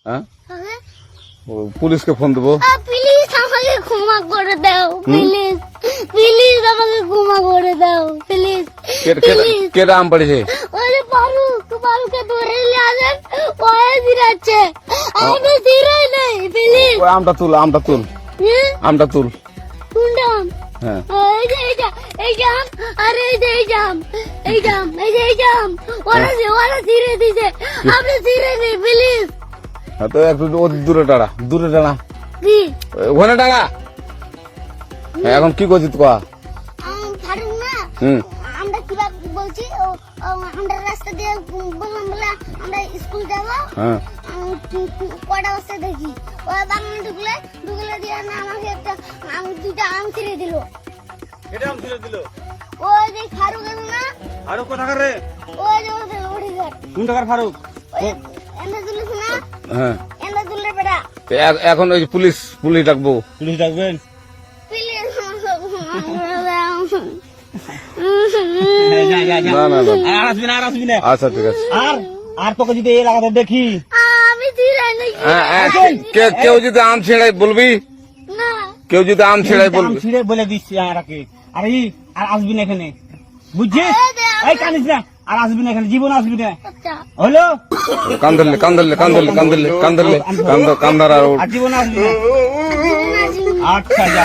হ্যাঁ আগে পুলিশকে ফোন দেবো। প্লিজ আমাকে ক্ষমা করে দাও, প্লিজ প্লিজ আমাকে ক্ষমা করে দাও, প্লিজ প্লিজ। কে আম পড়েছে? ওই ফারুককে ধরে নিয়ে আসেন, ওই দিরাচ্ছে আমি দিরাই নাই, প্লিজ। ওই আমটা তুল আমটা তুল কোনটা আম? হ্যাঁ এই যে এই জাম, আরে এই যে এই জাম, এই জাম ওরা ধীরে দিছে, আপনি ধীরে নেই প্লিজ। হ্যাঁ, তো একটু দূরে টাড়া কি ওখানে টাড়া। এখন কি করছিস তো? ফারুক না, হুম আমরা কিবা বলছি, আমরা রাস্তা দিয়ে বললাম বলে আমরা স্কুল যাবো, হ্যাঁ কটা বস্তা দেখি ওই বাগানে ঢুকলে দিয়ে না আমাকে দুইটা আম ছিঁড়ে দিল। এটা আম ছিঁড়ে দিল? ওই যে ফারুক আছে না, ফারুক কোথাকার রে? ওই যে ওঠে ঘর, কোন টাকার ফারুক? এনে তুলিস না, হ্যাঁ এনে তুললে বেটা তো এখন ওই পুলিশ ডাকবো। পুলিশ ডাকবেন? প্লিজ না আর আসবি না। আচ্ছা ঠিক আছে। আর তোকে যদি এই লাগাতে দেখি, আমি ধীরে নাকি কেউ যদি আম ছেড়াই বলবি, না আম ছিঁড়ে বলে দিচ্ছি আর আসবি না এখানে, বুঝছিস? এই কানিস না, আর আসবি না এখানে, জীবন আসবি না, আচ্ছা হলো? কান্দার আর আর জীবন আসবি না। আচ্ছা যা।